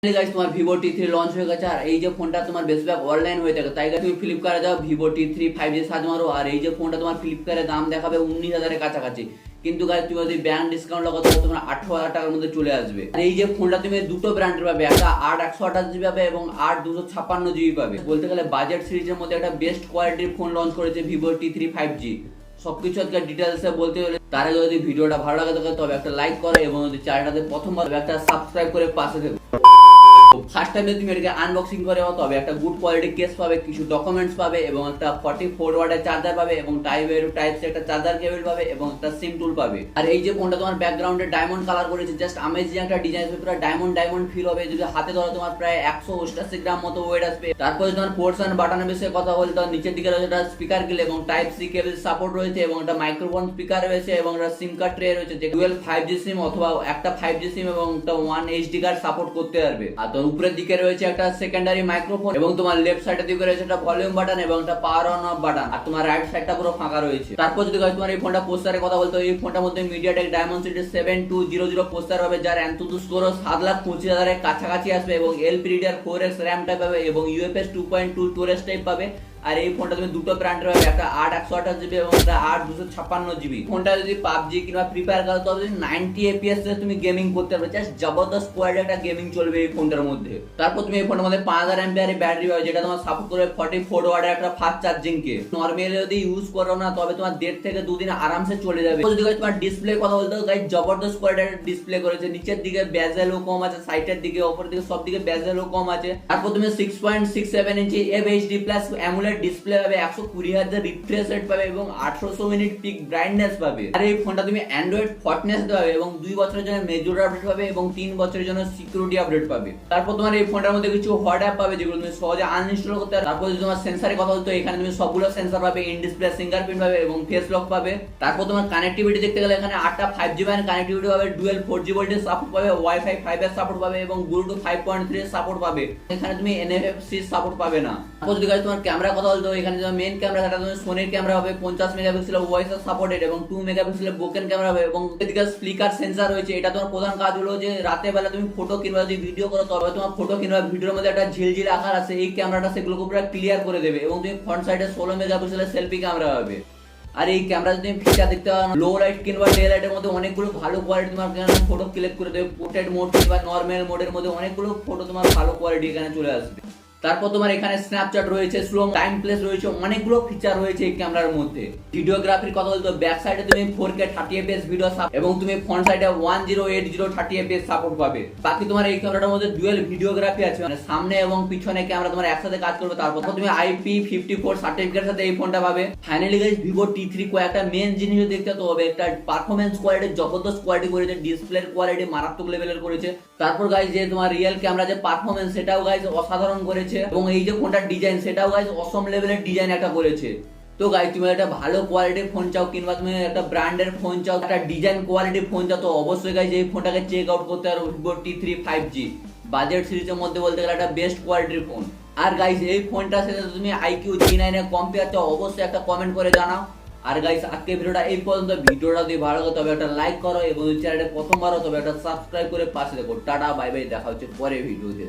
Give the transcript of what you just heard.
Guys तुम्हार Vivo T3 launch হয়ে গেছে। আর এই যে ফোনটা তোমার বেশিরভাগ অনলাইন হয়ে থাকে, তাই তুমি ফ্লিপকার্টে যাও Vivo T3 5G সার্চ মারো, আর এই যে ফোনটা তোমার ফ্লিপকার্টে দাম দেখাবে 19,000 এর কাছাকাছি, কিন্তু গাইস তুমি যদি ব্যাংক ডিসকাউন্ট লাগাও তাহলে তোমার 18,000 টাকার মধ্যে চলে আসবে। আর এই যে ফোনটা তুমি দুটো ব্র্যান্ডের পাবে, একটা 8/128GB পাবে এবং 8/256GB পাবে। বলতে গেলে বাজেট সিরিজের মধ্যে একটা বেস্ট কোয়ালিটির ফোন লঞ্চ করেছে Vivo T3 5G। সবকিছু আজকে ডিটেইলসে বলতে হলে তার আগে যদি ভিডিওটা ভালো লাগে তবে একটা লাইক করো এবং যদি চ্যানেলটাতে প্রথমবার একটা সাবস্ক্রাইব করে পাশে থেকো। ফার্স্ট টাইম তুমি এটাকে আনবক্সিং করে তবে একটা গুড কোয়ালিটি কেস পাবে, কিছু ডকুমেন্টস পাবে এবং একটা 44 ওয়াটের চার্জার পাবে এবং টাইপ সি একটা চার্জার কেবল পাবে এবং একটা সিম টুল পাবে। আর এই যে ফোনটা তোমার ব্যাকগ্রাউন্ডে ডায়মন্ড কালার করেছে, জাস্ট আমেজিং একটা ডিজাইন, পুরো ডায়মন্ড ফিল হবে। যদি হাতে ধরো তোমার প্রায় 188 গ্রাম মতো ওয়েট আসবে। তারপরে তোমার পোর্টস এন্ড বাটনের বিষয়ে কথা বলতে হয়, নিচের দিকে রয়েছে একটা স্পিকার গ্রিল এবং টাইপ সি কেবল সাপোর্ট রয়েছে এবং একটা মাইক্রোফোন স্পিকার রয়েছে এবং একটা সিম কার্ড ট্রে রয়েছে, যে ডুয়াল 5G সিম অথবা একটা 5G সিম এবং একটা 1 HD কার্ড সাপোর্ট করতে পারবে। আর তো উপরের দিকে রয়েছে একটা সেকেন্ডারি মাইক্রোফোন এবং তোমার লেফট সাইডের দিকে রয়েছে একটা ভলিউম বাটন এবং একটা পাওয়ার অন অফ বাটন। আর তোমার রাইট সাইডটা পুরো ফাঁকা রয়েছে। তারপর যদি তোমার এই ফোনটা প্রসেসরের কথা বলতে হয়, এই ফোনটার মধ্যে মিডিয়াটেক ডায়মেনসিটি 7200 প্রসেসর হবে, যার অ্যান্তুতু স্কোর 7,25,000 এর কাছাকাছি আসবে এবং LPDDR 4X RAM টাইপ পাবে এবং UFS 2.2 স্টোরেজ টাইপ পাবে। আর এই ফোনটা তুমি দুটো ব্র্যান্ডের পাবে, একটা 8/128GB এবং একটা 8/256GB। ফোনটা যদি PUBG কিংবা ফ্রি ফায়ার খেলো তবে 90 FPS এ তুমি গেমিং করতে পারবে, জাস্ট জবরদস্ত কোয়ালিটি একটা গেমিং চলবে এই ফোনটার মধ্যে। তারপর তুমি এই ফোনের মধ্যে 5000 mAh এর ব্যাটারি পাবে, যেটা তোমার সাপোর্ট করবে 44 ওয়াটের একটা ফাস্ট চার্জিং কে। নরমালি যদি ইউজ করো না তবে তোমার 1.5 থেকে 2 দিন আরামসে চলে যাবে। যদি তোমার ডিসপ্লে কথা বলতে হয়, গাইস জবরদস্ত কোয়ালিটির ডিসপ্লে করেছে, নিচের দিকে বেজেলও কম আছে, সাইডের দিকে উপরের দিকে সব দিকে বেজেলও কম আছে। তারপর তুমি 6.67 ইঞ্চি FHD+ AMOLED ডিসপ্লে পাবে, 120Hz রিফ্রেশ রেট পাবে এবং 1800 মিনিট পিক ব্রাইটনেস পাবে। আর এই ফোনটা তুমি অ্যান্ড্রয়েড ফর্টনেস পাবে এবং 2 বছরের জন্য মেজর আপডেট পাবে এবং 3 বছরের জন্য সিকিউরিটি আপডেট পাবে। তারপর তোমার এই ফোনটার মধ্যে কিছু হট অ্যাপ পাবে যেগুলো তুমি সহজে আনইনস্টল করতে পারবে। তারপর যদি তোমার সেন্সরের কথা বলতে, এখানে তুমি সবগুলো সেন্সর পাবে, ইন ডিসপ্লে ফিঙ্গারপ্রিন্ট পাবে এবং ফেস লক পাবে। তারপর তোমার কানেক্টিভিটি দেখতে গেলে এখানে 8টা 5G ব্যান্ড কানেক্টিভিটি পাবে, ডুয়াল 4G ভোল্টেজ সাপোর্ট পাবে, ওয়াইফাই 5 এর সাপোর্ট পাবে এবং ব্লুটুথ 5.3 এর সাপোর্ট পাবে। এখানে তুমি NFC সাপোর্ট পাবে না। তারপর যদি তোমার ক্যামেরা কথা বলতে, এখানে মেইন ক্যামেরা সেটা তুমি সোনির ক্যামেরা হবে, 50 মেগাপিক্সেল ভয়েস সাপোর্টেড এবং 2 মেগাপিক্সেল বোকেন ক্যামেরা হবে এবং এদিকে স্পিকার সেন্সর রয়েছে। এটা তোমার প্রধান কাজ হলো যে রাতে বেলা তুমি ফটো কিংবা যদি ভিডিও করো তবে তোমার ফটো কিংবা ভিডিওর মধ্যে একটা ঝিলঝিল আকার আছে, এই ক্যামেরাটা সেগুলোকে পুরো ক্লিয়ার করে দেবে এবং তুমি ফ্রন্ট সাইডে 16 মেগাপিক্সেলের সেলফি ক্যামেরা হবে। আর এই ক্যামেরা যদি ফিচার দেখতে পাও, লো লাইট কিংবা ডে লাইটের মধ্যে অনেকগুলো ভালো কোয়ালিটি তোমার ফটো ক্লিক করে দেবে। পোর্ট্রেট মোড কিংবা নরমাল মোডের মধ্যে অনেকগুলো ফটো তোমার ভালো কোয়ালিটি এখানে চলে আসবে। তারপর তোমার এখানে স্ন্যাপচ্যাট রয়েছে, স্লো টাইম প্লেস রয়েছে, অনেকগুলো ফিচার রয়েছে এই ক্যামেরার মধ্যে। ভিডিওগ্রাফির কথা বলতে ব্যাক সাইডে তুমি 4K 30fps ভিডিও এবং তুমি ফ্রন্ট সাইডে 1080 30fps সাপোর্ট পাবে। বাকি তোমার এই ক্যামেরাটার মধ্যে ডুয়াল ভিডিওগ্রাফি আছে, মানে সামনে এবং পিছনে ক্যামেরা তোমার একসাথে কাজ করবে। তারপর তুমি IP54 সার্টিফিকেটের সাথে এই ফোনটা পাবে। ফাইনালি গাইস Vivo T3 কয়েকটা মেইন জিনিস দেখতে হবে, একটা পারফরম্যান্স কোয়ালিটি জবরদস্ত কোয়ালিটি করেছে, ডিসপ্লের কোয়ালিটি মারাত্মক লেভেলের করেছে। তারপর গাইস যে তোমার রিয়েল ক্যামেরা যে পারফরম্যান্স সেটাও গাইস অসাধারণ করেছে এবং এই যে ফোনটার ডিজাইন সেটাও গাইস অসম লেভেলের ডিজাইন একটা করেছে। তো গাইস তুমি একটা ভালো কোয়ালিটির ফোন চাও কিংবা তুমি একটা ব্র্যান্ডের ফোন চাও, একটা ডিজাইন কোয়ালিটির ফোন চাও, তো অবশ্যই গাইস এই ফোনটাকে চেক আউট করতে পারো। Vivo T3 5G বাজেট সিরিজের মধ্যে বলতে গেলে একটা বেস্ট কোয়ালিটির ফোন। আর গাইস এই ফোনটার সাথে তুমি IQ G9 এর কম্পেয়ার চাও, অবশ্যই একটা কমেন্ট করে জানাও। আর গাইস আজকে ভিডিওটা এই পর্যন্ত। ভিডিওটা যদি ভালো লাগে তবে একটা লাইক করো এবং চ্যানেলে প্রথমবার তবে একটা সাবস্ক্রাইব করে পাশে দেখো। টাটা বাই বাই, দেখা হচ্ছে পরে ভিডিওতে।